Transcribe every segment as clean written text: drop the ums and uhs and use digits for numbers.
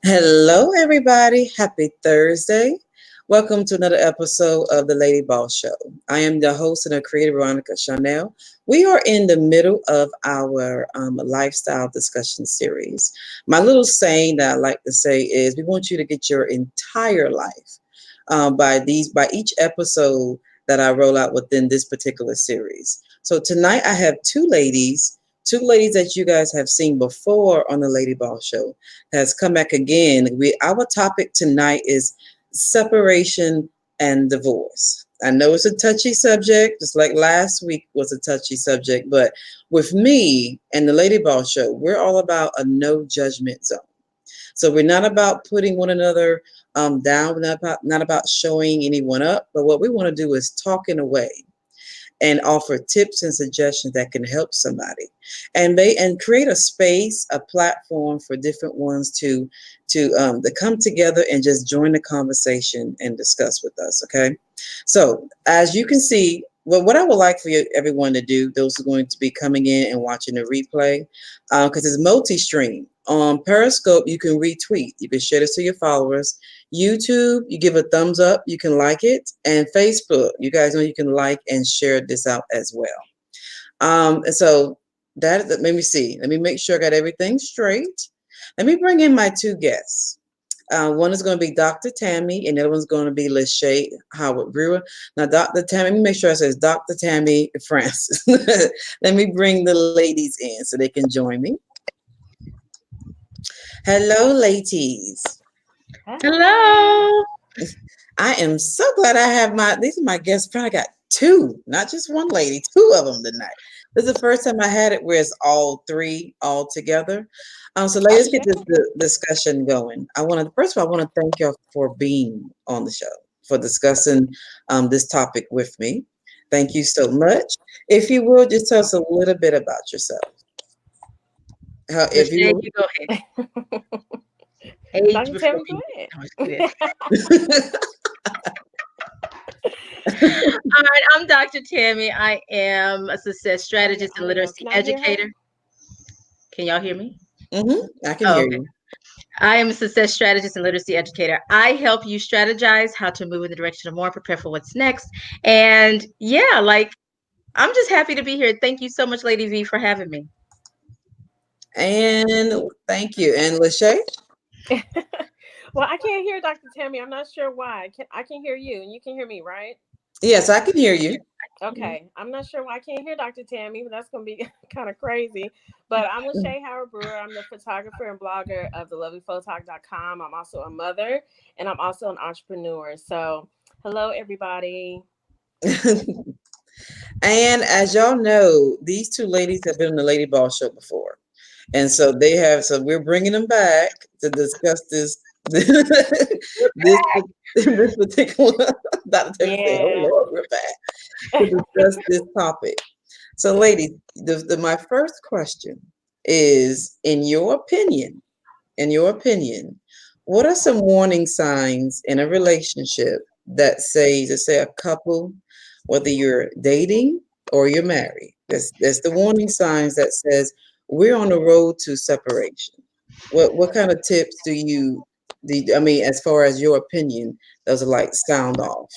Hello, everybody. Happy Thursday. Welcome to another episode of the Lady Boss Show. I am the host and the creator, Veronica Chanel. We are in the middle of our lifestyle discussion series. My little saying that I like to say is we want you to get your entire life by each episode that I roll out within this particular series. So tonight I have two ladies that you guys have seen before on the Lady Boss Show has come back again. Our topic tonight is separation and divorce. I know it's a touchy subject, just like last week was a touchy subject, but with me and the Lady Boss Show, we're all about a no judgment zone. So we're not about putting one another down, not about showing anyone up, but what we want to do is talk in a way and offer tips and suggestions that can help somebody, and create a space, a platform for different ones to come together and just join the conversation and discuss with us. Okay, so as you can see, well, what I would like for everyone to do, those who are going to be coming in and watching the replay, because it's multi-stream. On Periscope, you can retweet, you can share this to your followers. YouTube, you give a thumbs up, you can like it, and Facebook, you guys know you can like and share this out as well. And so let me see. Let me make sure I got everything straight. Let me bring in my two guests. One is going to be Dr. Tammy, and the other one's going to be LeSha Howard Brewer. Now, Dr. Tammy, let me make sure I says Dr. Tammy Francis. Let me bring the ladies in so they can join me. Hello, ladies. Hello. I am so glad I have these are my guests. Probably got two, not just one lady, two of them tonight. This is the first time I had it where it's all three all together. So let's get this discussion going. First of all, I want to thank y'all for being on the show, for discussing this topic with me. Thank you so much. If you will, just tell us a little bit about yourself. If LeSha, you you go ahead. Age Dr. before Tammy, go beauty. ahead. No, just kidding. will. All right, I'm Dr. Tammy. I am a success strategist I and don't know. literacy Can I hear her? educator. Can y'all hear me? I can Oh, hear okay. you. I am a success strategist and literacy educator. I help you strategize how to move in the direction of more, prepare for what's next. And yeah, I'm just happy to be here. Thank you so much, Lady V, for having me. And thank you. And Lachey? Well, I can't hear Dr. Tammy. I'm not sure why. I can hear you, and you can hear me, right? Yes, I can hear you. Okay. I'm not sure why I can't hear Dr. Tammy, but that's gonna be kind of crazy. But I'm LeSha Howard Brewer. I'm the photographer and blogger of thelovelyphotog.com. I'm also a mother, and I'm also an entrepreneur. So, hello, everybody. And as y'all know, these two ladies have been on the Lady Ball Show before. And so we're bringing them back to discuss this We're this back. this particular Dr. Taylor said, "Oh Yeah. Lord, we're back to discuss this topic." So ladies, my first question is in your opinion, what are some warning signs in a relationship that say, to say a couple, whether you're dating or you're married, that's the warning signs that says we're on the road to separation. What kind of tips I mean, as far as your opinion, those are like sound off?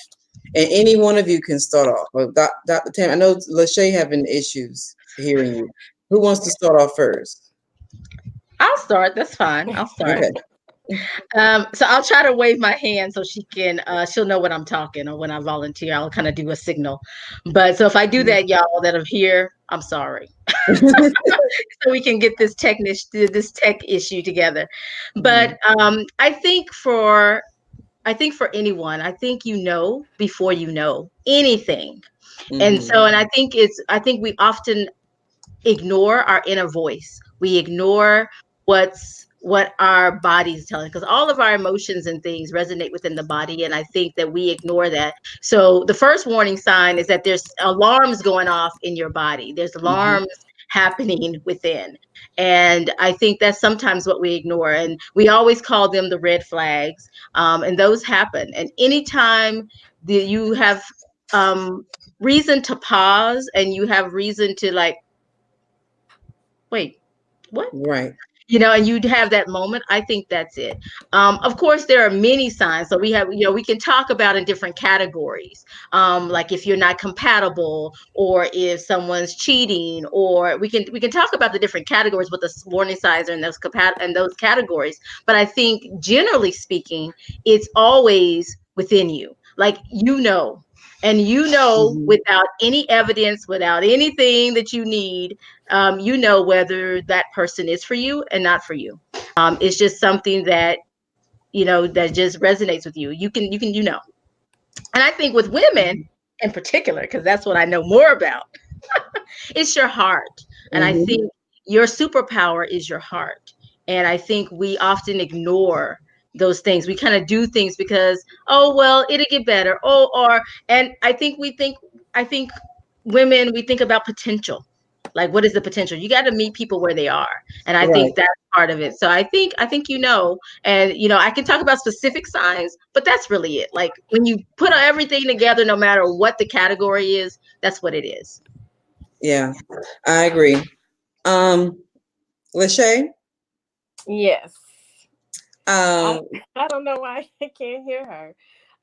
And any one of you can start off. Well, Dr. Tam, I know LaShay having issues hearing you. Who wants to start off first? I'll start. That's fine. I'll start. Okay. So I'll try to wave my hand so she'll know when I'm talking or when I volunteer. I'll kind of do a signal. But so if I do that, y'all that are here, I'm sorry. So we can get this tech issue together. But I think for anyone, I think before you know anything. And Mm-hmm. so and I think we often ignore our inner voice. We ignore what our body's telling, because all of our emotions and things resonate within the body, and I think that we ignore that. So the first warning sign is that there's alarms going off in your body. There's Mm-hmm. alarms happening within, and I think that's sometimes what we ignore, and we always call them the red flags. And those happen, and anytime that you have reason to pause and you have reason to, like, wait, what? Right. and you'd have that moment. I think that's it. Of course, there are many signs. So we have, we can talk about in different categories. Like if you're not compatible, or if someone's cheating, or we can talk about the different categories, what the warning signs are in those categories. But I think generally speaking, it's always within you. Like, and Hmm. without any evidence, without anything that you need, whether that person is for you and not for you. It's just something that that just resonates with you. You can. And I think with women in particular, because that's what I know more about, it's your heart. And I Hmm. think your superpower is your heart. And I think we often ignore those things. We kind of do things because, oh, well, it'll get better. And I think women, we think about potential. Like, what is the potential? You got to meet people where they are. And I Right. think that's part of it. So I think, and, I can talk about specific signs, but that's really it. Like, when you put everything together, no matter what the category is, that's what it is. Yeah, I agree. Um, LeSha, Yes. I um, I don't know why I can't hear her.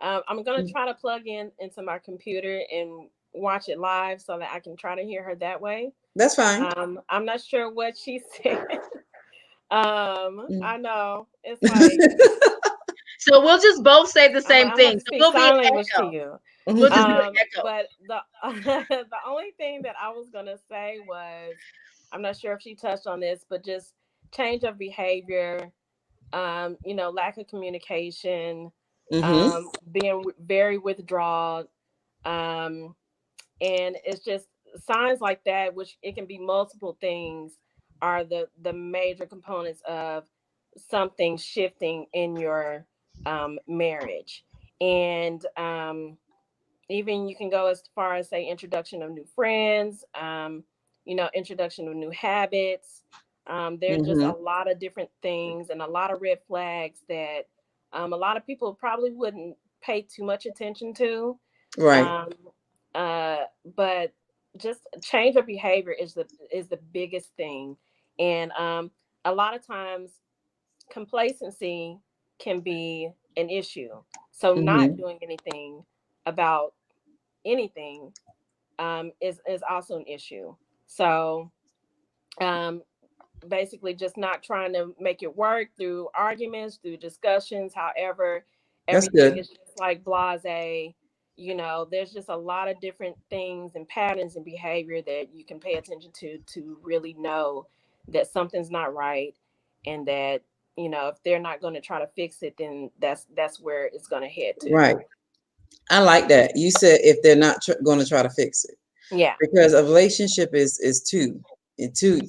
I'm gonna try to plug in into my computer and watch it live so that I can try to hear her that way. that's fine. I'm not sure what she said. Mm. I know it's like So we'll just both say the I'm like same I'm gonna have thing. to So speak we'll be an sign language to echo. you. We'll just do an echo. But the the only thing that I was gonna say was, I'm not sure if she touched on this, but just change of behavior, lack of communication, Hmm. being very withdrawal, um, and it's just signs like that, which it can be multiple things, are the major components of something shifting in your marriage. And even you can go as far as say introduction of new friends, introduction of new habits. There's just a Hmm. lot of different things and a lot of red flags that a lot of people probably wouldn't pay too much attention to. Right. um, but just change of behavior is the biggest thing. And a lot of times complacency can be an issue. So not Hmm. doing anything about anything is also an issue. So um, basically, just not trying to make it work through arguments, through discussions. However, That's everything good. is just like blase. There's just a lot of different things and patterns and behavior that you can pay attention to really know that something's not right, and that if they're not going to try to fix it, then that's where it's going to head to. Right. I like that. You said if they're not going to try to fix it, Yeah, because a relationship is two. And two.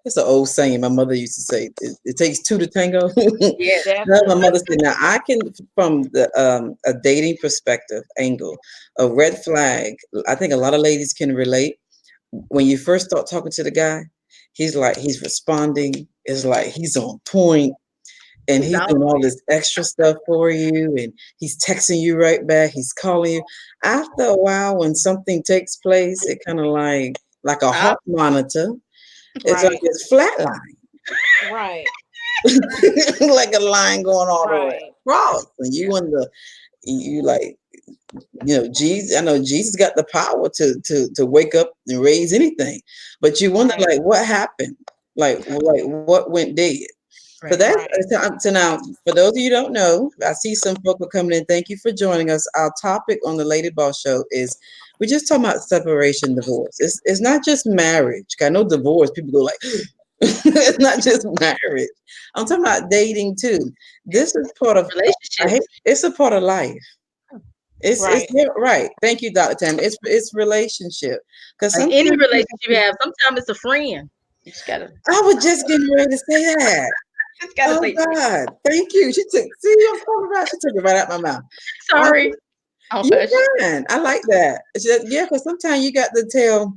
It's an old saying my mother used to say. It takes two to tango. Yes. Now my definitely. mother said, now I can, from the a dating perspective angle, a red flag. I think a lot of ladies can relate. When you first start talking to the guy, he's responding. It's like he's on point, and He's he's out. doing all this extra stuff for you, and he's texting you right back, he's calling you. After a while, when something takes place, it kind of like a Stop. heart monitor. It's like Right, it's flatline. right, Like a line going all the way right, across, and you wonder, you like, Jesus. I know Jesus got the power to wake up and raise anything, but you wonder, right, like, what happened, like what went dead. So Right. that's right. so now, for those of you who don't know, I see some folk are coming in. Thank you for joining us. Our topic on the Lady Boss Show is we're just talking about separation, divorce. It's not just marriage. I know divorce, people go like, it's not just marriage. I'm talking about dating too. This is part of, I hate, Relationships. it's a part of life. It's Right. yeah, right. Thank you, Dr. Tam. It's relationship. Because Like any sometimes relationship you have, sometimes it's a friend. You just gotta, I was just getting ready to say that. just gotta Oh say, God, thank you. She took, see, I'm talking about, she took it right out my mouth. I, sorry. Oh, you hush. can. I like that. Yeah, because sometimes you got to tell,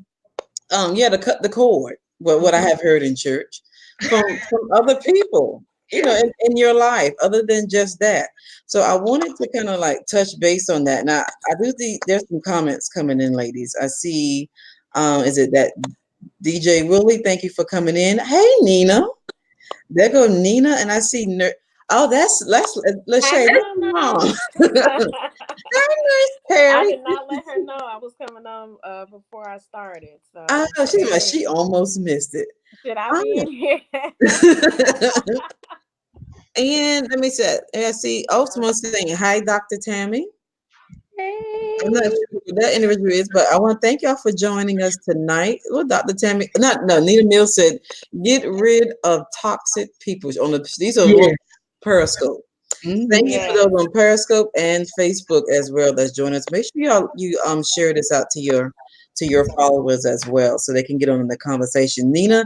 yeah, to cut the cord. What I Mhm. have heard in church from other people, Yeah. in your life, other than just that. So I wanted to kind of like touch base on that. Now I do see there's some comments coming in, ladies. I see, is it that DJ Willie? Thank you for coming in. Hey, Nina. There go Nina, and I see oh, that's Hey, LeSha. That's Mama. mom. Hi, Nurse I Terry. did not let her know I was coming on before I started. Oh, So, she's like hey, she almost missed it. should I be Oh. in here? And let me say, I see Ultima saying hi, Dr. Tammy. I'm not Hey. sure who that individual is, but I want to thank y'all for joining us tonight. Well, Dr. Tammy, not no, Nina Mills said, get rid of toxic people on the these are on Yes. Periscope. Thank Hmm. you for Yes. those on Periscope and Facebook as well that's joining us. Make sure y'all you share this out to your followers as well so they can get on in the conversation. Nina,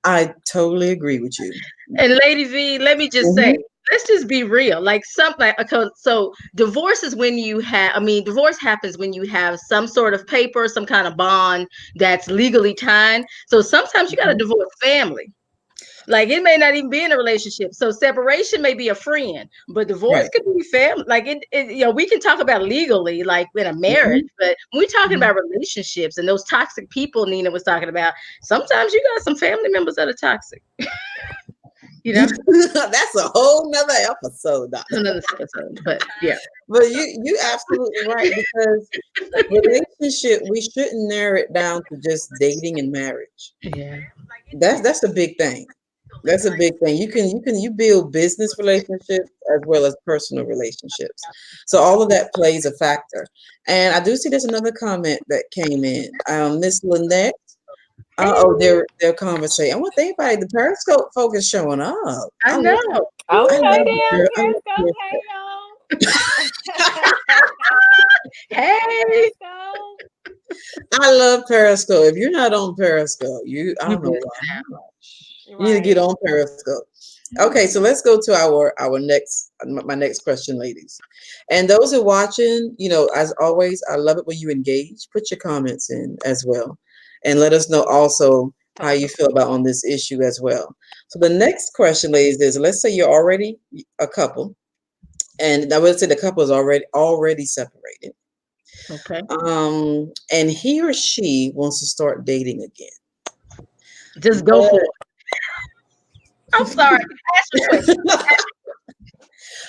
I totally agree with you. And Lady V, let me just say, Hmm. let's just be real. Like something like so divorce is when you have I mean, divorce happens when you have some sort of paper, some kind of bond that's legally tied. So sometimes you got to divorce family. Like it may not even be in a relationship. So separation may be a friend, but divorce Right. could be family. Like we can talk about legally, like in a marriage, Hmm. but when we're talking about relationships and those toxic people Nina was talking about, sometimes you got some family members that are toxic, you know? That's a whole nother episode, Doctor. Another episode, but yeah. But you absolutely right because relationship we shouldn't narrow it down to just dating and marriage. Yeah. That's a big thing. That's a big thing. You build business relationships as well as personal relationships. So all of that plays a factor. And I do see there's another comment that came in. Miss Lynette. Oh, Hey, they're conversating. I want everybody. The Periscope folk is showing up. I know. I Okay, love Woo! the then. I love Periscope. Periscope. Hey, y'all. Hey, Hey, Periscope. I love Periscope. If you're not on Periscope, I you don't know missed why. You need to get Right. on Periscope. Okay, so let's go to our next my next question, ladies. And those who are watching, as always, I love it when you engage. Put your comments in as well, and let us know also how you feel about on this issue as well. So the next question, ladies, is let's say you're already a couple, and I would say the couple is already separated. okay. And he or she wants to start dating again. Just go for it. I'm sorry. Ask your question.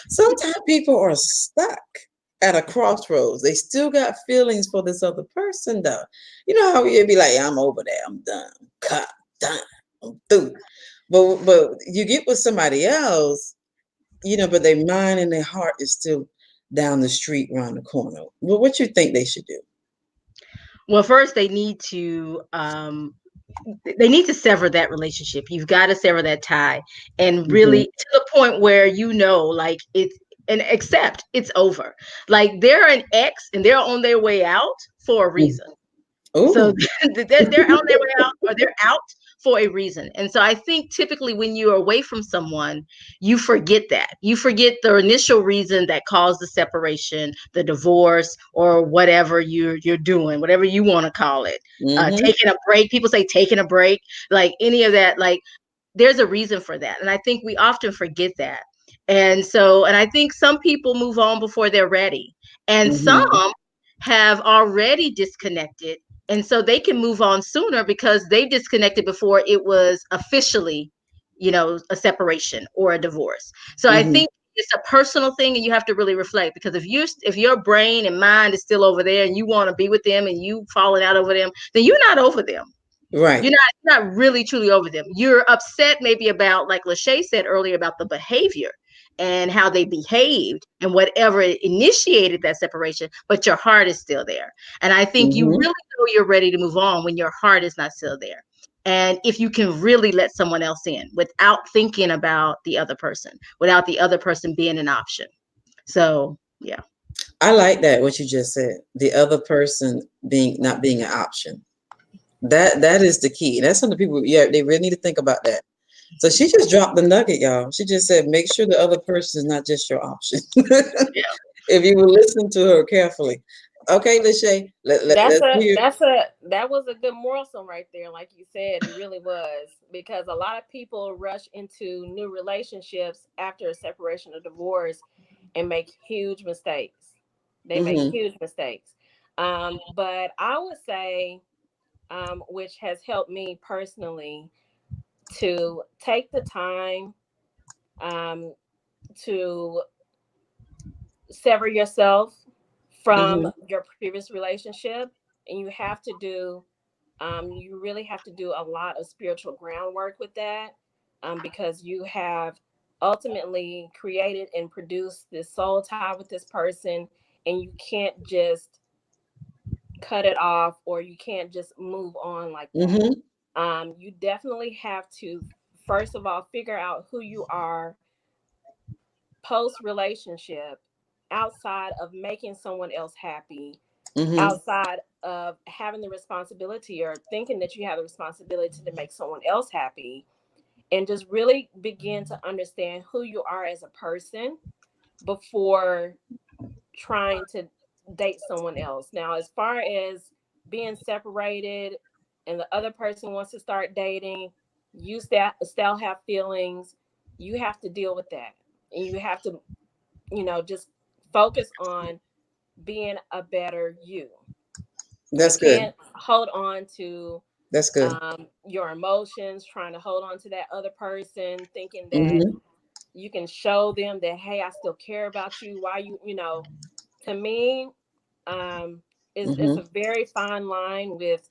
Sometimes people are stuck at a crossroads. They still got feelings for this other person, though. You know how you'd be like, I'm over there, I'm done, cut, done, I'm through. But you get with somebody else, but their mind and their heart is still down the street around the corner. Well, what you think they should do? Well, first they need to sever that relationship. You've got to sever that tie and Hmm. really to the point where like it's and accept it's over. Like they're an ex and they're on their way out for a reason. So Oh. they're on their way out or they're out for a reason. And so I think typically when you're away from someone, you forget that. You forget the initial reason that caused the separation, the divorce, or whatever you're doing, whatever you want to call it. Hmm. Taking a break. People say taking a break, like any of that, like there's a reason for that. And I think we often forget that. And I think some people move on before they're ready. And some Hmm. have already disconnected and so they can move on sooner because they disconnected before it was officially a separation or a divorce. So I Hmm. think it's a personal thing and you have to really reflect because if your brain and mind is still over there and you want to be with them and you falling out over them, then you're not over them. Right. You're not really truly over them. You're upset maybe about, like LeSha said earlier, about the behavior and how they behaved and whatever initiated that separation, but your heart is still there. And I think you really Hmm. know you're ready to move on when your heart is not still there. And if you can really let someone else in without thinking about the other person, without the other person being an option. So, yeah. I like that what you just said. The other person being not being an option. That is the key. That's something people, yeah, they really need to think about that. So she just dropped the nugget, y'all. She just said, make sure the other person is not just your option. Yeah. If you will listen to her carefully. Okay, LeSha, That's let's a hear. that's a that was a good morsel right there, like you said. It really was because a lot of people rush into new relationships after a separation or divorce and make huge mistakes. They make Hmm. huge mistakes. But I would say, which has helped me personally, to take the time um, to sever yourself from Mm-hmm. your previous relationship, and you have to do you really have to do a lot of spiritual groundwork with that, because you have ultimately created and produced this soul tie with this person, and you can't just cut it off, or you can't just move on like that. Mm-hmm. You definitely have to, first of all, figure out who you are post relationship, outside of making someone else happy, Mm-hmm. outside of having the responsibility or thinking that you have the responsibility to make someone else happy, and just really begin to understand who you are as a person before trying to date someone else. Now, as far as being separated and the other person wants to start dating, you still have feelings, you have to deal with that. And you have to, just focus on being a better you. You That's good. can't hold on to That's good. your emotions, trying to hold on to that other person, thinking that Mm-hmm. you can show them that, hey, I still care about you. Why to me, it's Mm-hmm. a very fine line with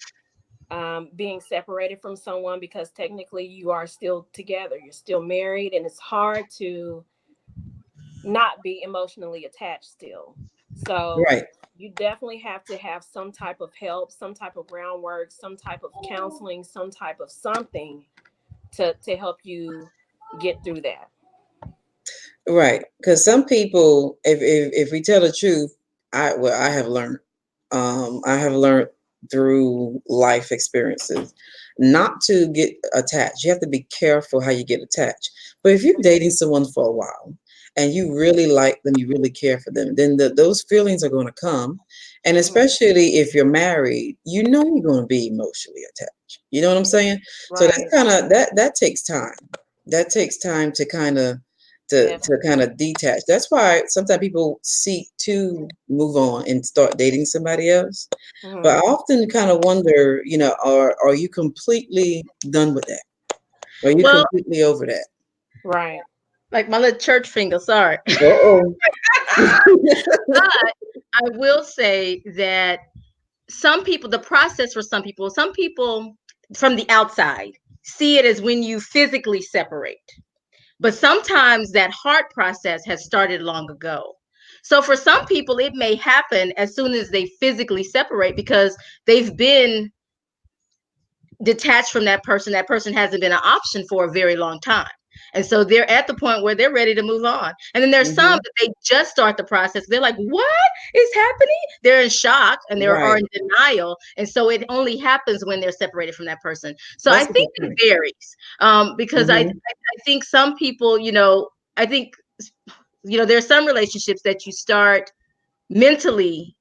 being separated from someone, because technically you are still together, you're still married, and it's hard to not be emotionally attached still. So Right. you definitely have to have some type of help, some type of groundwork, some type of counseling, some type of something to help you get through that. Right. Because some people, if we tell the truth, I have learned. I have learned through life experiences not to get attached. You have to be careful how you get attached. But if you're dating someone for a while and you really like them, you really care for them, then those feelings are going to come. And Hmm. especially if you're married, you know you're going to be emotionally attached. You know what I'm saying? So that's Right. kind of that takes time. That takes time to kind of to kind Definitely. of detach. That's why sometimes people seek to move on and start dating somebody else. But I Hmm. often kind of wonder, are you completely done with that? Are you Well, completely over that? Right. like my little church finger, sorry. Uh-oh. But I will say that some people, the process for some people from the outside see it as when you physically separate. But sometimes that heart process has started long ago. So for some people, it may happen as soon as they physically separate because they've been detached from that person. That person hasn't been an option for a very long time. And so they're at the point where they're ready to move on. And then there's some Hmm. that they just start the process. They're like, what is happening? They're in shock and they are Right. in denial. And so it only happens when they're separated from that person. So I That's a think good it point. varies because Hmm. I think some people, I think, there's some relationships that you start mentally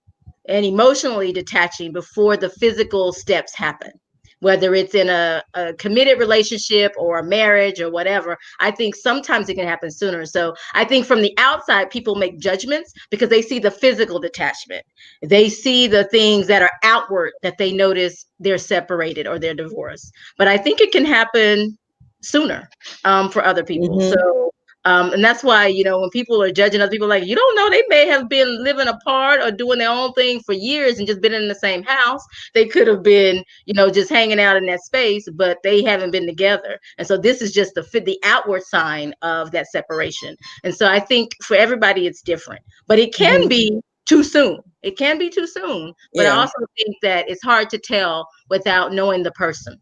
and emotionally detaching before the physical steps happen, whether it's in a committed relationship or a marriage or whatever. I think sometimes it can happen sooner. So I think from the outside, people make judgments because they see the physical detachment. They see the things that are outward that they notice they're separated or they're divorced. But I think it can happen sooner for other people. Hmm. So and that's why, when people are judging other people, like, you don't know, they may have been living apart or doing their own thing for years and just been in the same house. They could have been, just hanging out in that space, but they haven't been together. And so this is just the outward sign of that separation. And so I think for everybody, it's different, but it can Hmm. be too soon. It can be too soon. But I Yeah. also think that it's hard to tell without knowing the person.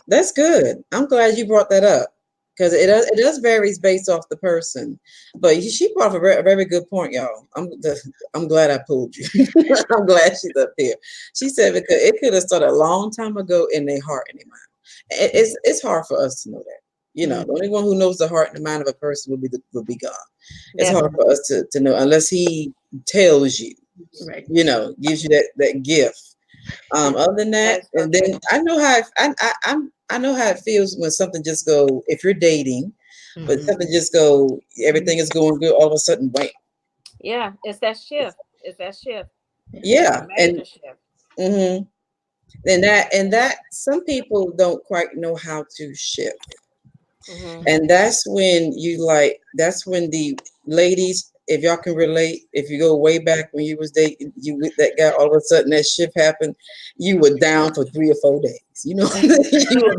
That's good. I'm glad you brought that up because it does varies based off the person. But she brought up a very good point, y'all. I'm glad I pulled you. I'm glad she's up here. She said because it could have started a long time ago in their heart and their mind. It's hard for us to know that. The Mhm. only one who knows the heart and the mind of a person will be God. It's hard Definitely. for us to know unless He tells you. Right. Gives you that gift. Other than That that, is so and then true. I know how it feels when something just go. If you're dating, but Mhm. something just go, everything is going good. All of a sudden, wait, Yeah, it's that shift. It's that shift. It's a yeah, major shift. hmm and that some people don't quite know how to shift. Mm-hmm. And that's when that's when the ladies, if y'all can relate, if you go way back when you was dating you with that guy, all of a sudden that shift happened, you were down for 3 or 4 days, you know. You were,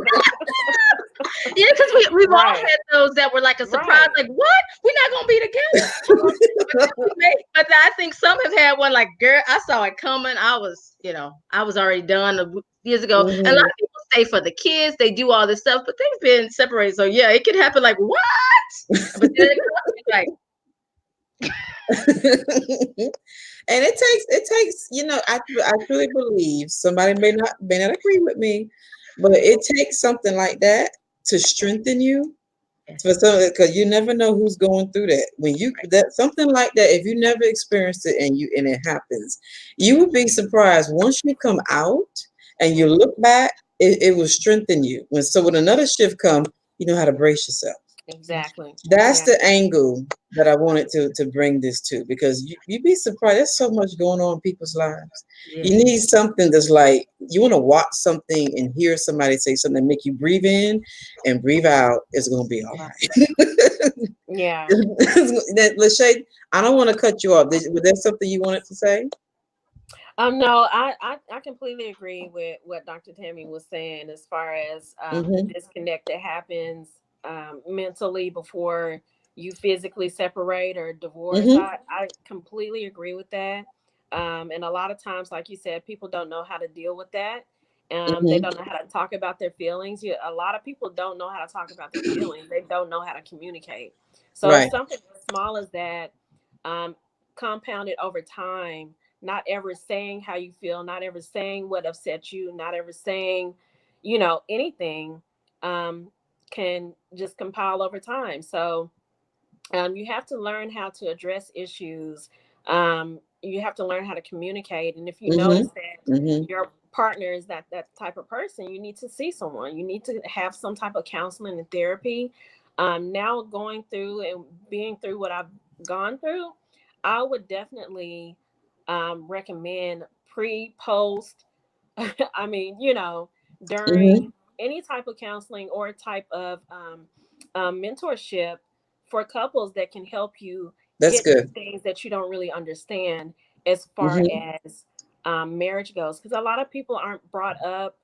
Yeah, because we've all Right. had those that were like a surprise, Right. like, what? We're not gonna be together. But I think some have had one like, girl, I saw it coming. I was already done years ago. And a lot Mhm. of people stay for the kids, they do all this stuff, but they've been separated. So yeah, it could happen like, what? But then it comes, it's like, And it takes, I truly believe somebody may not agree with me, but it takes something like that to strengthen you. For yes, some, because you never know who's going through that. When you right, that something like that, if you never experienced it and it happens, you would be surprised once you come out and you Mm-hmm. look back. It will strengthen you. When another shift come, you know how to brace yourself. yes, Exactly. That's Yeah. the angle that I wanted to bring this to, because you'd be surprised. There's so much going on in people's lives. You yes, need something that's like you want to watch something and hear somebody say something that make you breathe in and breathe out. It's gonna be all right. right. Yeah. LeSha, I don't want to cut you off. Was there something you wanted to say? No, I completely agree with what Dr. Tammy was saying as far as the Mm-hmm. disconnect that happens mentally before you physically separate or divorce. Mm-hmm. I completely agree with that. And a lot of times, like you said, people don't know how to deal with that. They Mm-hmm. don't know how to talk about their feelings. A lot of people don't know how to talk about their feelings. They don't know how to communicate. So Right. something as small as that, um, compounded over time, not ever saying how you feel, not ever saying what upset you, not ever saying, anything, um, can just compile over time. So you have to learn how to address issues. You have to learn how to communicate. And if you Mm-hmm. notice that Mm-hmm. your partner is that type of person, you need to see someone. You need to have some type of counseling and therapy. Now going through and being through what I've gone through, I would definitely recommend pre, post, I mean, Mm-hmm. during any type of counseling or type of mentorship for couples that can help you That's get through good. things that you don't really understand as far Mm-hmm. as marriage goes. Because a lot of people aren't brought up,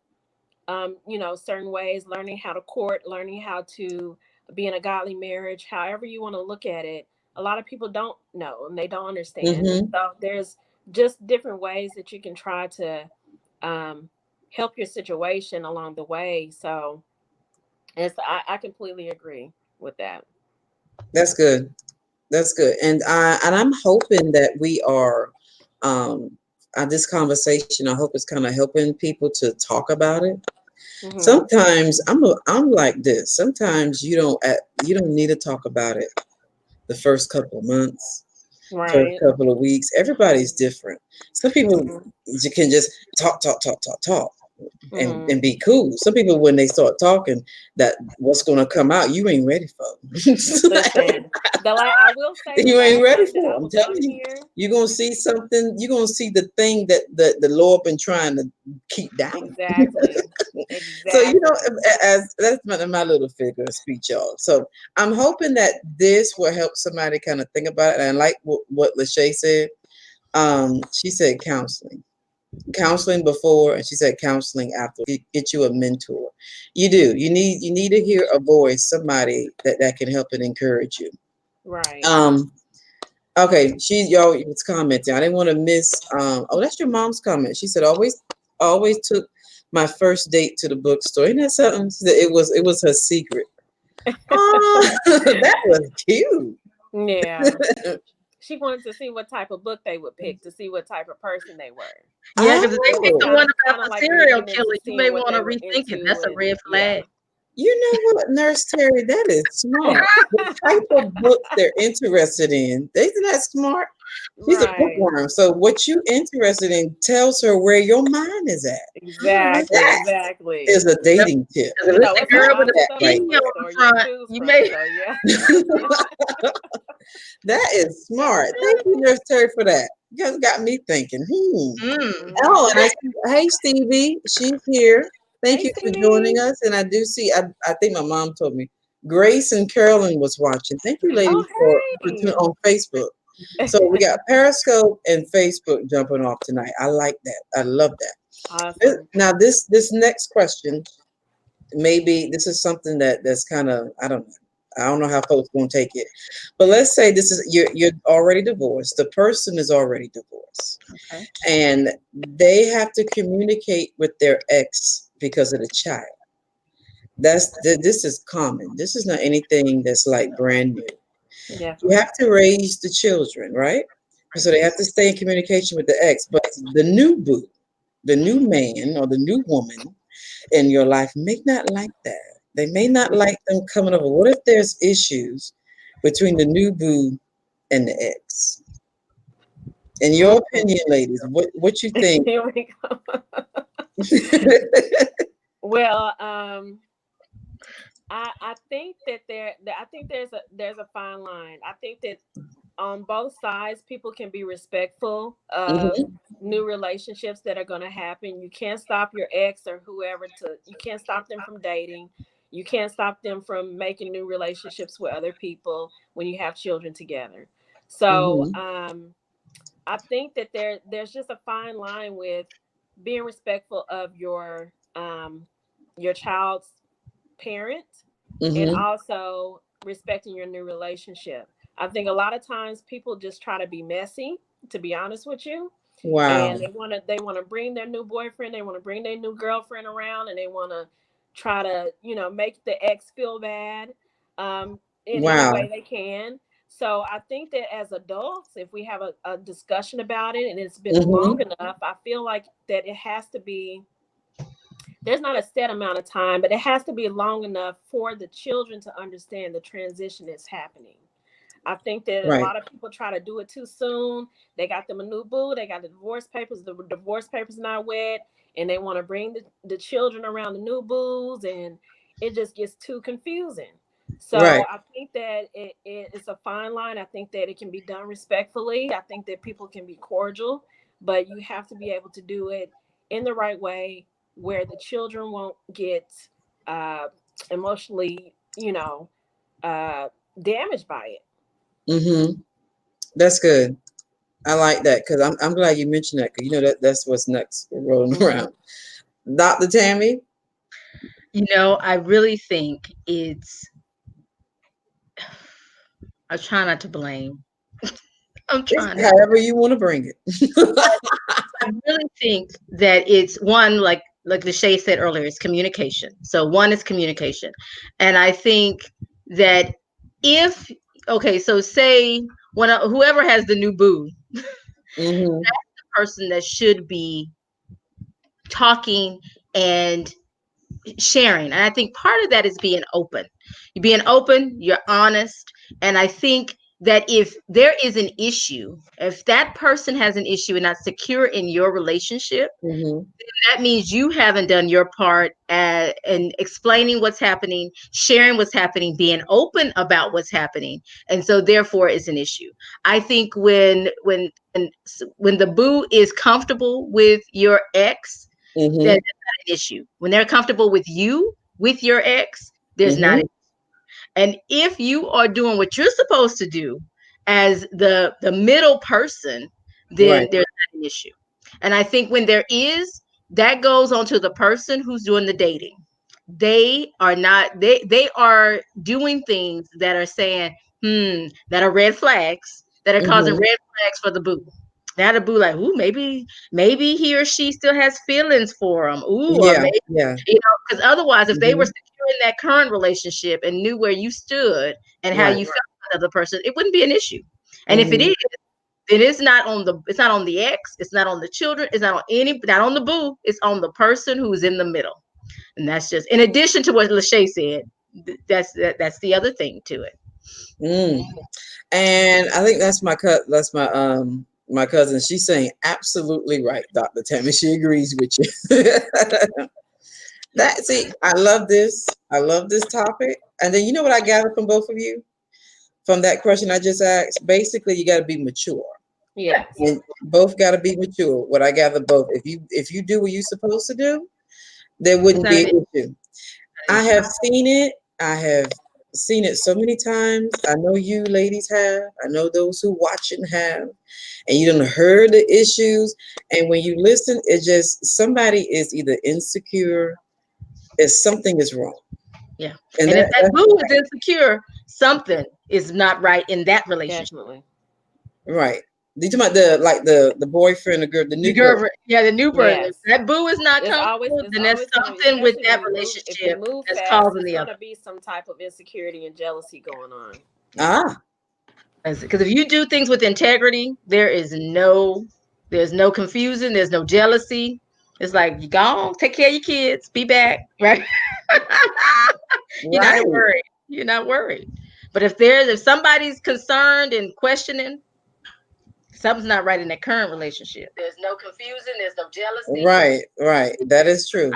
certain ways, learning how to court, learning how to be in a godly marriage, however you want to look at it. A lot of people don't know and they don't understand. And Mm-hmm. so there's just different ways that you can try to um, help your situation along the way. So I completely agree with that. That's good. That's good. And I'm hoping that we are um this conversation, I hope it's kind of helping people to talk about it. Hmm. Sometimes I'm like this. Sometimes you don't need to talk about it the first couple of months, first Right. couple of weeks. Everybody's different. Some people Hmm. you can just talk Hmm. and be cool. Some people, when they start talking, that what's gonna come out, you ain't ready for. Listen, I will say the You ain't last ready time that for I it. I'm was telling on you. here. You're gonna see something. You're gonna see the thing that the Lord been trying to keep down. Exactly. So Exactly. as that's my little figure of speech, y'all. So I'm hoping that this will help somebody kind of think about it. And I like what LeSha said. She said counseling before, and she said counseling after. Get you a mentor. You do. You need to hear a voice, somebody that can help and encourage you. Right. Um, Okay, y'all was commenting. I didn't want to miss. Oh, that's your mom's comment. She said always took my first date to the bookstore. Isn't that something? She said it was her secret. Oh, that was cute. Yeah. She wanted to see what type of book they would pick to see what type of person they were. Yeah, because if they pick It's the Oh, one kind about of the like serial looking into killer, you seeing may what want they to were rethink it. into, That's a and red yeah. flag. you know what, Nurse Terry? That is smart. The type of books they're interested in. Isn't that smart? She's a Right. bookworm. So what you interested in tells her where your mind is at. Exactly. That Exactly. is a dating tip. Because if it's the It's a Try girl with lot a of that stuff at right the bikini on the bookstore you can front, choose you from. may. So yeah. there. That is smart. Thank you, Nurse Terry, for that. You guys got me thinking. Mm. Oh, and Hmm. I see. Hey, Stevie, she's here. Thank Hey, you for joining Stevie. us. And I do see. I think my mom told me Grace and Carolyn was watching. Thank you, ladies, Oh, for tuning hey. on Facebook. So we got Periscope and Facebook jumping off tonight. I like that. I love that. Awesome. Now this next question, maybe this is something that's kind of, I don't know. I don't know how folks gonna take it. But let's say this is you're already divorced. The person is already divorced. Okay. And they have to communicate with their ex because of the child. This is common. This is not anything that's like brand new. You Definitely. have to raise the children, right? So they have to stay in communication with the ex. But the new boo, the new man or the new woman in your life may not like that. They may not like them coming over. What if there's issues between the new boo and the ex? In your Mm. opinion, ladies, what you think? Here we go. Well, I think that I think there's a fine line. I think that on both sides, people can be respectful of Hmm. new relationships that are going to happen. You can't stop your ex or whoever to. You can't stop them from dating. You can't stop them from making new relationships with other people when you have children together. So, Hmm. I think that there's just a fine line with being respectful of your child's parent and Hmm. also respecting your new relationship. I think a lot of times people just try to be messy, to be honest with you, Wow. and they want to bring their new boyfriend, they want to bring their new girlfriend around, and they want to try to make the ex feel bad in any Wow. way they can. So I think that as adults, if we have a discussion about it and it's been long Hmm. enough, I feel like that it has to be, there's not a set amount of time, but it has to be long enough for the children to understand the transition is happening. I think that a Right. lot of people try to do it too soon. They got them a new boo, they got the divorce papers not wet, and they want to bring the children around the new boos, and it just gets too confusing. Right. So I think that it's a fine line. I think that it can be done respectfully. I think that people can be cordial, but you have to be able to do it in the right way where the children won't get uh, emotionally, uh, damaged by it. Hmm. That's good. I like that because I'm glad you mentioned that because you know that's what's next. We're rolling Mhm. around. Dr. Tammy, I really think I'm trying not to blame. I'm it's trying not. however you want to bring it. I really think that it's one, like LeSha said earlier, it's communication. So one is communication. And I think that if okay, so say whoever has the new boo, Hmm. the person that should be talking and sharing. And I think part of that is being open. You're being open, you're honest. And I think that if there is an issue, if that person has an issue and not secure in your relationship, Hmm. that means you haven't done your part in explaining what's happening, sharing what's happening, being open about what's happening, and so therefore it's an issue. I think when the boo is comfortable with your ex, Hmm. that's not an issue. When they're comfortable with you, with your ex, there's not. Hmm. And if you are doing what you're supposed to do as the middle person, Right. then there's not an issue. And I think when there is, that goes on to the person who's doing the dating. They are doing things that are saying, that are red flags, that are causing Hmm. red flags for the boo. Now the boo like, ooh, maybe he or she still has feelings for him. Ooh, or Yeah. maybe, Yeah. because otherwise, if they were Hmm. secure in that current relationship and knew where you stood and how Right. you felt about the other person, it wouldn't be an issue. And if it Hmm. is, then it's not on the ex, it's not on the children, it's not on the boo, it's on the person who's in the middle. And that's just in addition to what LeSha said. That's the other thing to it. Mm. And I think that's my cousin. She's saying absolutely right, Dr. Tammy. She agrees with you. See, I love this. I love this topic. And then you know what I gathered from both of you? From that question I just asked? Basically, you gotta be mature. Yes. And both gotta be mature. What I gather both. If you do what you're supposed to do, there It's wouldn't not be an an issue. I issue. have seen it. I have seen it so many times. I know you ladies have. I know those who watching have. And you done heard the issues. And when you listen, it just somebody is either insecure, if something is wrong. Yeah. And And if that that's boo is insecure, something is not right in that relationship. Definitely. right. You talking about the boyfriend, the girl, the The new girl. girl, yeah, the new bird. If Yes. that boo is not comfortable, It's then there's always gonna, something with especially that if you relationship move that's fast, causing it's the other. gonna be some type of insecurity and jealousy going on. Ah, Because if you do things with integrity, there's no confusion, there's no jealousy. It's like you gone, take care of your kids, be back, right? You're not right. worried. You're not worried. But if somebody's concerned and questioning, something's not right in that current relationship. There's no confusion, there's no jealousy. Right, right. That is true.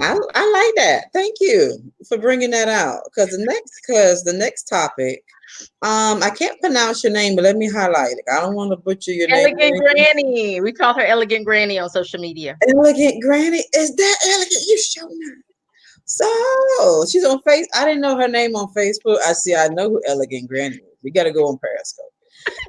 I like that. Thank you for bringing that out. Because the next topic, I can't pronounce your name, but let me highlight it. I don't want to butcher your name or Elegant anything. Granny. We call her Elegant Granny on social media. Elegant Granny, is that elegant? You show me. So she's on face. I didn't know her name on Facebook. I see. I know who Elegant Granny is. You got to go on Periscope.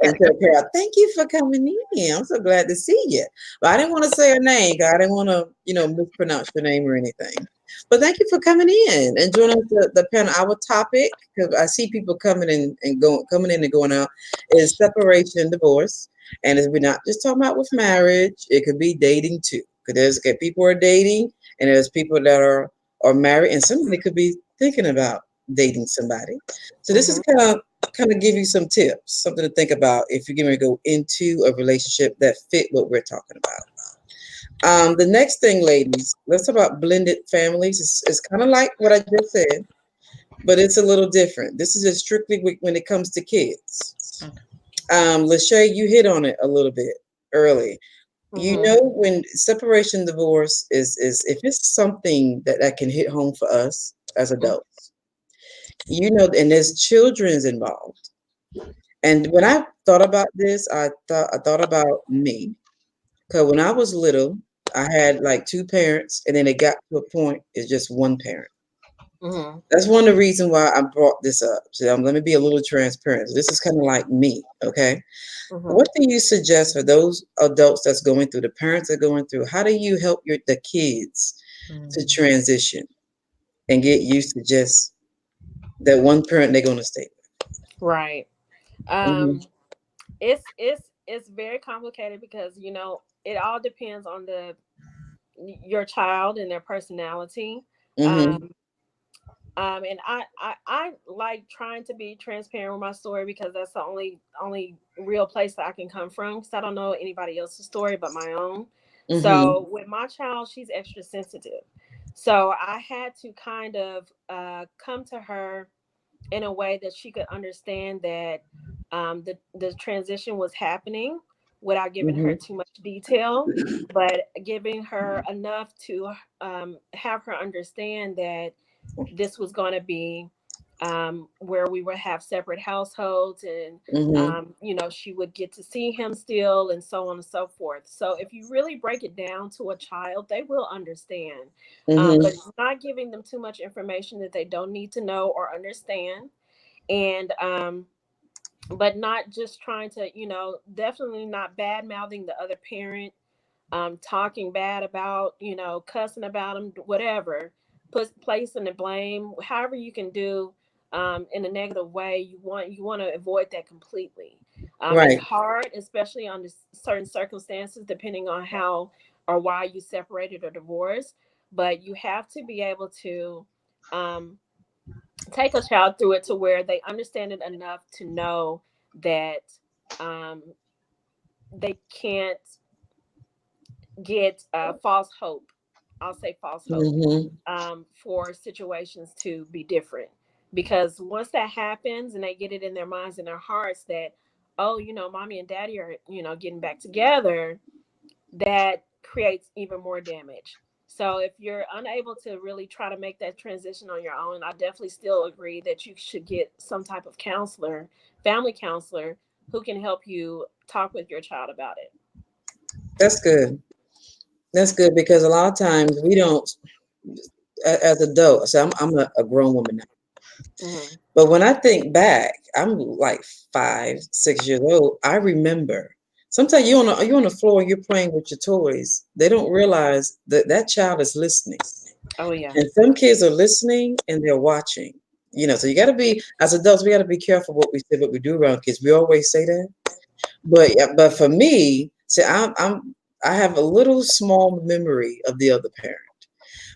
And tell Carol, thank you for coming in. I'm so glad to see you. But I didn't want to say her name. 'Cause I didn't want to, mispronounce your name or anything. But thank you for coming in and joining us the panel. Our topic, because I see people coming in and going out, is separation and divorce. And we're not just talking about with marriage, it could be dating too. Because people are dating and there's people that are married, and somebody could be thinking about dating somebody. So this is Hmm. kind of give you some tips, something to think about if you're going to go into a relationship that fit what we're talking about. The next thing, ladies, let's talk about blended families. It's kind of like what I just said, but it's a little different. This is just strictly when it comes to kids. LeSha, you hit on it a little bit early. You Hmm. know, when separation divorce is if it's something that can hit home for us as adults, and there's children's involved. And when I thought about this, I thought about me. Because when I was little, I had like two parents, and then it got to a point it's just one parent. Hmm. That's one of the reasons why I brought this up. So let me be a little transparent. So this is kind of like me, okay? Hmm. What do you suggest for those adults that's going through, the parents that are going through? How do you help the kids to Mm. transition and get used to just that one parent they're going to stay Right. with? Um, it's very complicated because it all depends on the your child and their personality. Mm-hmm. Um, and I like trying to be transparent with my story because that's the only real place that I can come from because I don't know anybody else's story but my own. Mm-hmm. So with my child, she's extra sensitive. So I had to kind of come to her in a way that she could understand that the transition was happening without giving her Mm-hmm. too much detail, but giving her enough to have her understand that this was going to be where we would have separate households and Mm-hmm. she would get to see him still and so on and so forth. So if you really break it down to a child, they will understand, but Mm-hmm. not giving them too much information that they don't need to know or understand. And but not just trying to, definitely not bad mouthing the other parent, talking bad about, cussing about them, whatever, placing the blame, however you can do, in a negative way. You want to avoid that completely. It's Right. hard, especially under certain circumstances, depending on how or why you separated or divorced. But you have to be able to um, take a child through it to where they understand it enough to know that um, they can't get false hope. I'll say false hope, Mm-hmm. for situations to be different. Because once that happens and they get it in their minds and their hearts that, oh, mommy and daddy are, getting back together, that creates even more damage. So if you're unable to really try to make that transition on your own, I definitely still agree that you should get some type of counselor, family counselor, who can help you talk with your child about it. That's good. That's good because a lot of times we don't, as adults. So I'm a grown woman now. Mhm. But when I think back, I'm like 5, 6 years old. I remember. Sometimes you're on the floor, you're playing with your toys. They don't realize that that child is listening. Oh yeah. And some kids are listening and they're watching. So you got to be, as adults, we got to be careful what we say, what we do around kids. We always say that. But yeah, but for me, see, I have a little small memory of the other parent,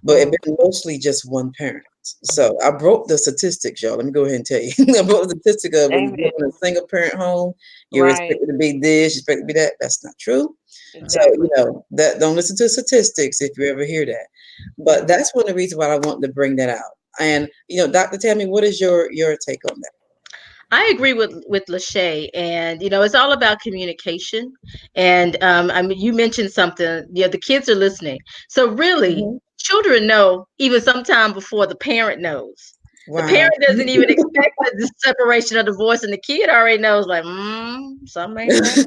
but it Mhm. been mostly just one parent. So I broke the statistics, y'all. Let me go ahead and tell you. I broke the statistic of when you Amen. live in a single parent home, you're Right. expected to be this, you're expected to be that. That's not true. So, Exactly. that don't listen to statistics if you ever hear that. But Mhm. that's one of the reasons why I wanted to bring that out. And, Dr. Tammy, what is your take on that? I agree with LeSha, and it's all about communication. And I mean, you mentioned something. The kids are listening, so really, Hmm. children know even sometime before the parent knows. The Wow. parent doesn't even expect the separation of the voice, and the kid already knows, like, something ain't right.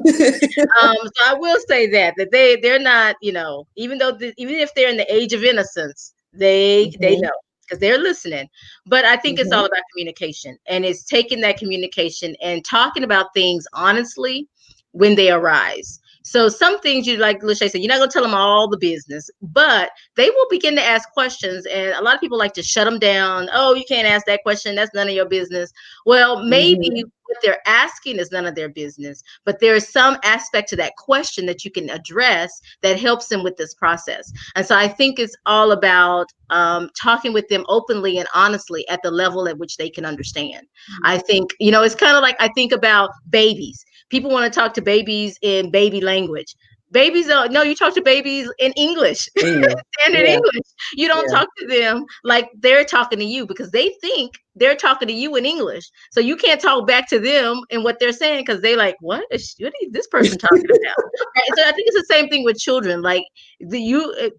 So I will say that they're not, even though even if they're in the age of innocence, they Hmm. know because they're listening. But I think it's all Hmm. about communication, and it's taking that communication and talking about things honestly when they arise. So some things, you like LeSha said, you're not going to tell them all the business, but they will begin to ask questions. And a lot of people like to shut them down. Oh, you can't ask that question. That's none of your business. Well, maybe Hmm. what they're asking is none of their business, but there is some aspect to that question that you can address that helps them with this process. And so I think it's all about talking with them openly and honestly at the level at which they can understand. I think, it's kind of like I think about babies. People want to talk to babies in baby language. Babies don't. No, you talk to babies in English, English. standard Yeah. English. You don't Yeah. talk to them like they're talking to you because they think they're talking to you in English. So you can't talk back to them and what they're saying because they like, what is this person talking about? Right? So I think it's the same thing with children. Like you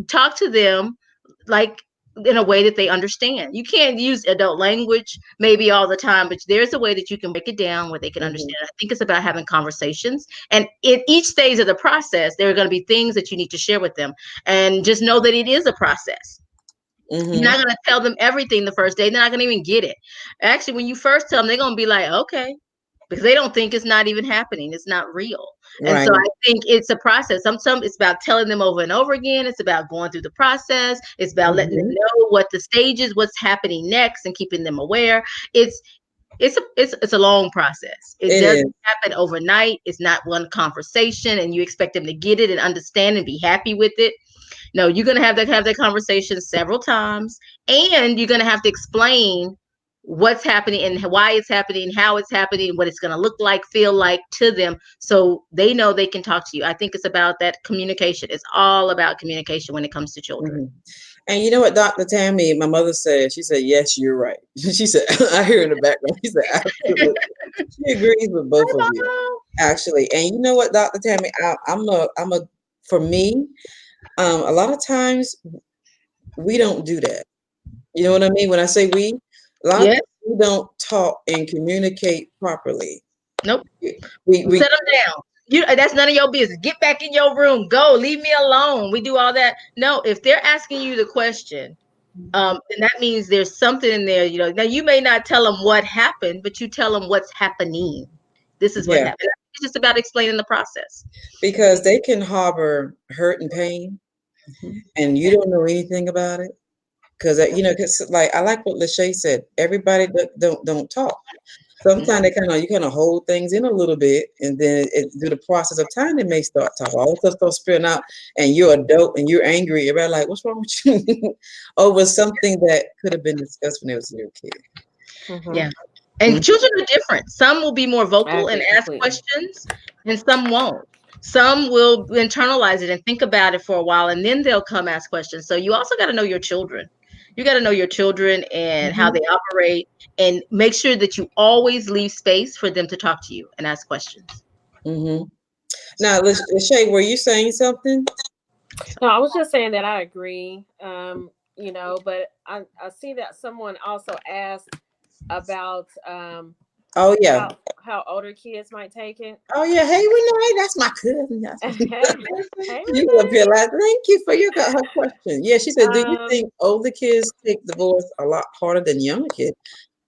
talk to them like in a way that they understand. You can't use adult language maybe all the time, but there's a way that you can break it down where they can Hmm. understand. I think it's about having conversations. And in each stage of the process, there are going to be things that you need to share with them. And just know that it is a process. You're Hmm. not going to tell them everything the first day. They're not going to even get it. Actually, when you first tell them, they're going to be like, okay, because they don't think it's not even happening. It's not real. And so Right. I think it's a process. Some it's about telling them over and over again. It's about going through the process. It's about letting them Hmm. know what the stage is, what's happening next, and keeping them aware. It's a long process. It It is. doesn't happen overnight. It's not one conversation, and you expect them to get it and understand and be happy with it. No, you're gonna have that conversation several times, and you're gonna have to explain what's happening and why it's happening, how it's happening, what it's gonna look like, feel like to them, so they know they can talk to you. I think it's about that communication. It's all about communication when it comes to children. Hmm. And you know what, Dr. Tammy, my mother said, she said, yes, you're right. She said, I hear in the background. She said, absolutely. She agrees with both of you, actually. And you know what, Dr. Tammy, for me, a lot of times we don't do that. You know what I mean? When I say we, a lot of Yes. times we don't talk and communicate properly. Nope. We Set them down. That's none of your business. Get back in your room. Go. Leave me alone. We do all that. No, if they're asking you the question, and that means there's something in there. Now you may not tell them what happened, but you tell them what's happening. This is what yeah, happened. It's just about explaining the process. because they can harbor hurt and pain, Mhm. and you don't know anything about it. Because cause like I like what Lachey said. Everybody don't talk. Mhm. Sometimes you kind of hold things in a little bit, and then through the process of time, they may start talking. All this stuff starts spilling out, and you're adult and you're angry. Everybody like, what's wrong with you? Over something that could have been discussed when they was a little kid. Yeah. Mhm. And Mhm. children are different. Some will be more I vocal and agree ask completely. questions, and some won't. Some will internalize it and think about it for a while, and then they'll come ask questions. So you also got to know your children. You got to know your children and how they Mhm. operate, and make sure that you always leave space for them to talk to you and ask questions. Mhm. Now, Lachey, were you saying something? No, I was just saying that I agree. But I see that someone also asked about Oh yeah. how older kids might take it. Oh yeah. Hey Renee, that's my cousin. Hey, hey, She was up here Renee. like, thank you for her question. Yeah, she said, do you Um, think older kids take divorce a lot harder than younger kids?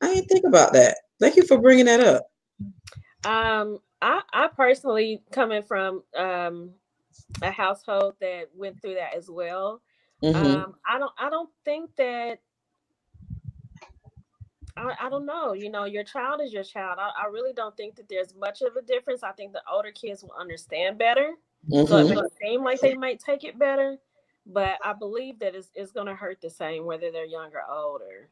I didn't think about that. Thank you for bringing that up. I personally coming from a household that went through that as well. Mm-hmm. I don't think that I don't know. Your child is your child. I really don't think that there's much of a difference. I think the older kids will understand better. So it may Mm-hmm. seem like they might take it better, but I believe that it's going to hurt the same whether they're younger or older.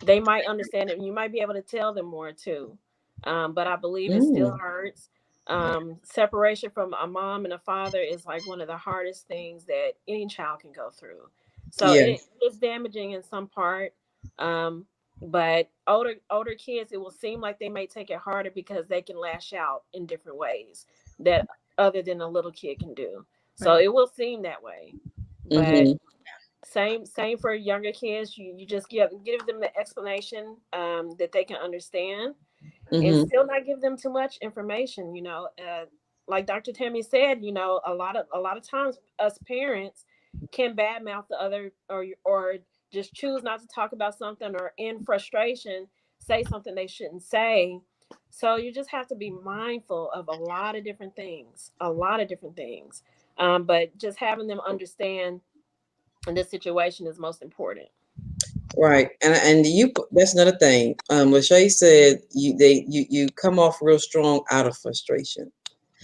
They might understand it. And you might be able to tell them more too. But I believe it still Mm. hurts. Separation from a mom and a father is like one of the hardest things that any child can go through. So Yeah. it is damaging in some part. Um, but older kids, it will seem like they may take it harder because they can lash out in different ways that other than a little kid can do. So Right. it will seem that way. But Mm-hmm. same for younger kids. You just give them the explanation that they can understand and Mm-hmm. still not give them too much information. Like Dr. Tammy said, a lot of times us parents can badmouth the other or just choose not to talk about something or in frustration say something they shouldn't say. So you just have to be mindful of a lot of different things. But just having them understand this situation is most important. Right. And that's another thing. LeSha said you come off real strong out of frustration.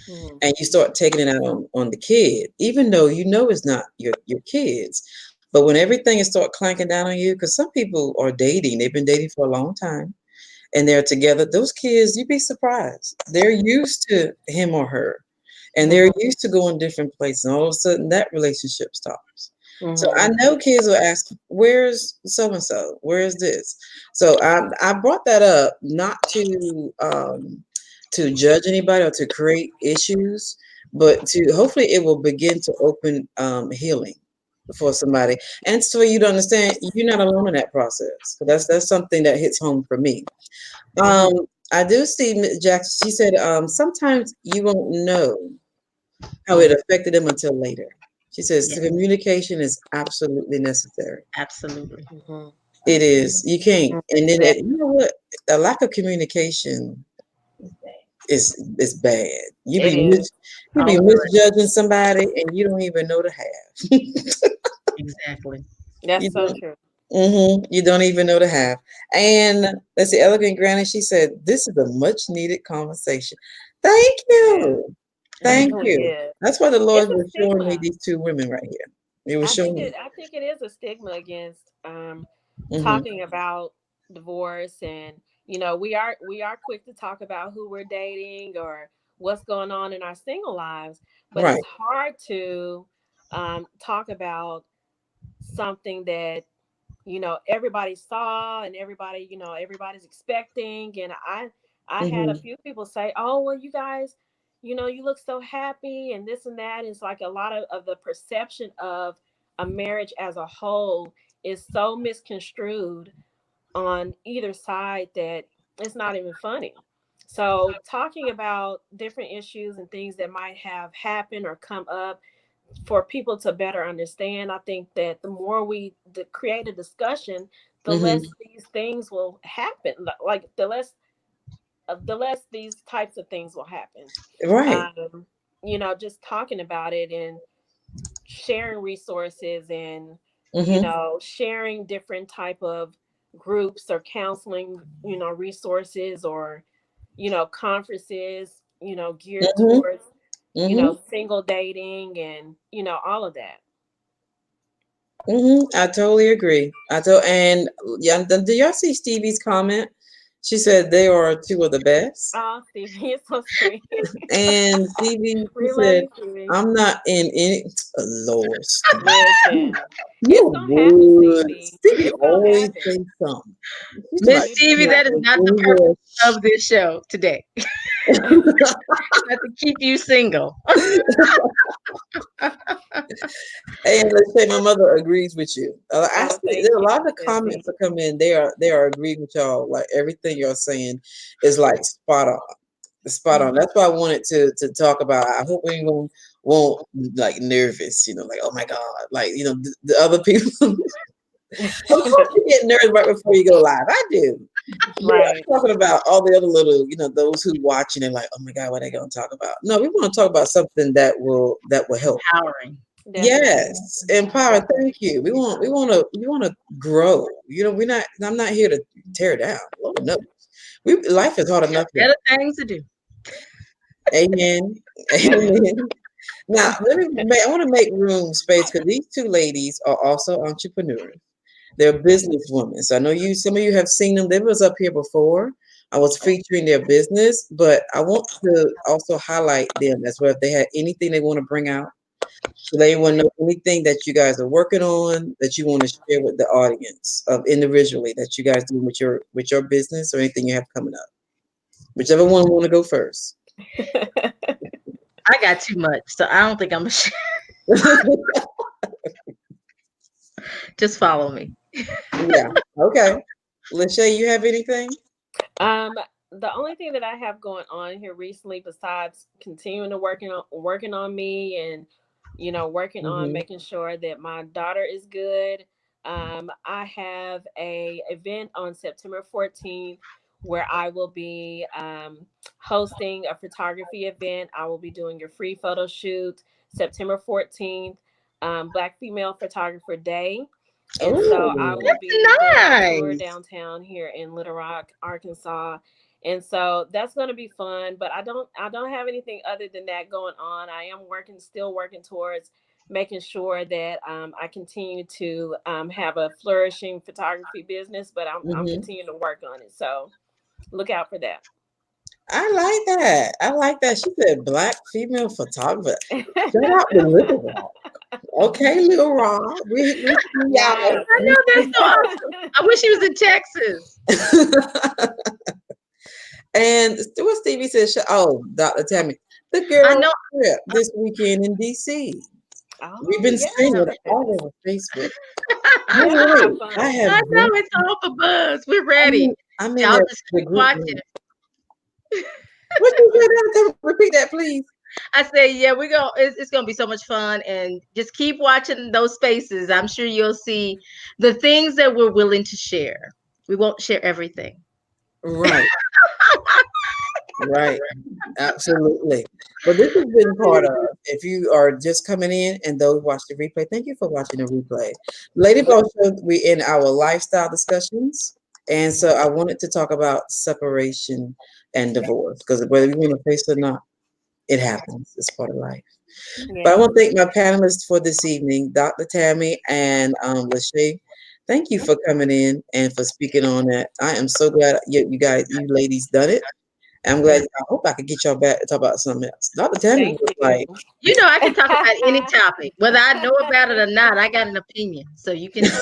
Mhm. And you start taking it out on the kid, even though you know it's not your kids. But when everything is start clanking down on you, because some people are dating, they've been dating for a long time, and they're together. Those kids, you'd be surprised. They're used to him or her, and they're Mhm. used to going different places. And all of a sudden, that relationship stops. So I Mhm. know kids will ask, "Where's so and so? Where's this?" So I brought that up not to judge anybody or to create issues, but to hopefully it will begin to open healing for somebody, and so you to understand you're not alone in that process. 'Cause that's something that hits home for me. Um, Mhm. I do see Ms. Jackson. She said, sometimes you won't know how it Mhm. affected them until later. She says Yeah, communication is absolutely necessary. absolutely. Mhm. It is. You can't. And then That you know what? A lack of communication is bad. it is. You be All through it. misjudging somebody and you don't even know the half. Exactly. That's You so don't. true. You don't even know the half. And let's see, Elegant Granny, she said, "This is a much needed conversation." Thank Yeah, you. it Thank really you. is. That's why the It's Lord a was showing me stigma. these two women right here. He was showing me. I think it is a stigma against Hmm. talking about divorce, and we are quick to talk about who we're dating or what's going on in our single lives, but Right. it's hard to talk about something that everybody saw and everybody's expecting. And I had a Hmm. few people say, oh well, you guys, you look so happy and this and that. It's like a lot of the perception of a marriage as a whole is so misconstrued on either side that it's not even funny. So talking about different issues and things that might have happened or come up for people to better understand. I think that the more we create a discussion, the less Hmm. these things will happen. Like the less these types of things will happen. Right. Um, just talking about it and sharing resources and Hmm. sharing different type of groups or counseling resources or conferences geared Hmm. towards Hmm. single dating and all of that. I totally agree. And yeah, do y'all see Stevie's comment? She said they are two of the best. Oh, Stevie is so sweet. And Stevie, she We love said, you, Stevie. I'm not in any. Lord, Stevie. Listen, it's You gonna happen, would. Stevie. Stevie It's gonna always happen. say something. She's Miss like, You just Stevie, not have that is to. in not the any purpose rush. of this show today. Not to keep you single. And let's say my mother agrees with you. I Oh, see there thank are a you, lot of comments Sissy. that come in. They are agreeing with y'all. Like everything you're saying is like spot on. Spot on. Mhm. That's why I wanted to talk about. I hope anyone won't like nervous. Like oh my god. Like the other people. Of course, you get nervous right before you go live. I do. But Right. I'm talking about all the other little, those who watching and like, oh my God, what are they going to talk about? No, we want to talk about something that will help. Empowering. Definitely. Yes, empower. Definitely. Thank you. We want to grow. We're not. I'm not here to tear down. Lord no. Life is hard Got enough. better things to do. Amen. Amen. Amen. Now, I want to make room space because these two ladies are also entrepreneurs. They're businesswomen. So I know some of you have seen them. They was up here before. I was featuring their business, but I want to also highlight them as well. If they had anything they want to bring out, so they want to know anything that you guys are working on that you want to share with the audience of individually that you guys do with your business or anything you have coming up. Whichever one want to go first. I got too much, so I don't think I'm gonna share. Just follow me. Yeah. Okay. LeSha, you have anything? Um, the only thing that I have going on here recently, besides continuing to working on me and working on Mm-hmm. making sure that my daughter is good. I have a event on September 14th where I will be hosting a photography event. I will be doing a free photo shoot September 14th, Black Female Photographer Day. And so I Oh. will That's be doing a tour nice. downtown here in Little Rock, Arkansas. And so that's going to be fun, but I don't have anything other than that going on. I am still working towards making sure that I continue to have a flourishing photography business, but I'm Mm-hmm. continuing to work on it. So look out for that. I like that. I like that. She said black female photographer. Shout out to Little Rock. Okay, Little Rock. We see y'all. Yes. I know that's so awesome. I wish he was in Texas. And what Stevie said, oh, Dr. Tammy, the I girl know. trip this weekend in DC. We've Oh been seeing it yes. all over Facebook. All Yeah, we'll have right. I fun. have I know just, it's all for buzz. We're ready. I'm in Y'all the, just the keep group watching. now. What you said? Repeat that, please. I say, yeah, we're gonna. It's gonna be so much fun, and just keep watching those spaces. I'm sure you'll see the things that we're willing to share. We won't share everything. Right. Right. Absolutely. Well, this has been part of, if you are just coming in and those watch the replay, thank you for watching the replay. Lady Boss Show, we in our lifestyle discussions. And so I wanted to talk about separation and divorce because whether we want to face it or not, it happens. It's part of life. But I Yeah. want to thank my panelists for this evening, Dr. Tammy and LeSha. Thank you for coming in and for speaking on that. I am so glad you ladies done it. I'm glad. I hope I could get y'all back to talk about something else. Dr. Tammy Thank was you. like, You know, I can talk about any topic, whether I know about it or not. I got an opinion, so you can. and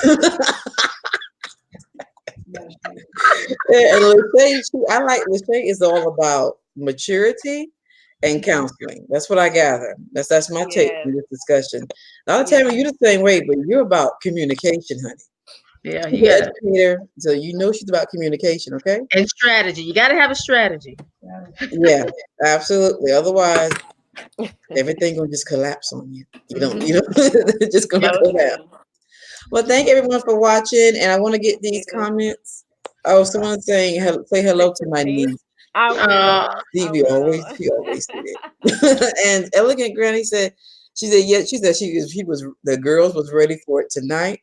LeShay, I like LeShay is all about maturity and counseling. That's what I gather. That's my take Yes. from this discussion. Dr. Tammy, Yes. you're the same way, but you're about communication, honey. Yeah, She's you an got it. educator, so you know she's about communication, okay? And strategy. You got to have a strategy. Yeah, absolutely. Otherwise, everything gonna just collapse on you. Hmm. It's just gonna Yep. So collapse. true. Well, thank everyone for watching, and I want to get Thank these you. comments. Oh, someone's saying, say Say hello to my Christine. niece. I Uh, will. I Stevie will. always, she always did it. And Elegant Granny said, she said, yeah, she said the girls was ready for it tonight.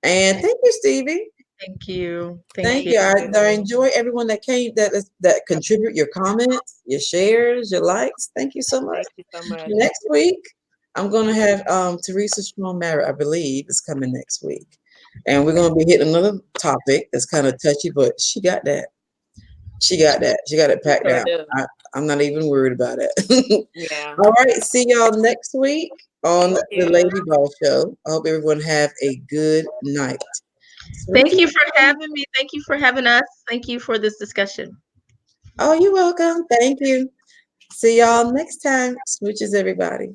And thank you, Stevie. thank you. Thank Thank you. you. I enjoy everyone that came, that contribute your comments, your shares, your likes. Thank you so much. Thank you so much. Next week, I'm gonna have Teresa Strong Mara, I believe, is coming next week. And we're gonna be hitting another topic that's kind of touchy, but she got that. She got that. She got it You packed sure down. do. I'm not even worried about it. Yeah. All right, see y'all next week on Thank the you. Lady Ball Show. I hope everyone have a good night. Thank Switches. you for having me. Thank you for having us. Thank you for this discussion. Oh, you're welcome. Thank you. See y'all next time. Switches, everybody.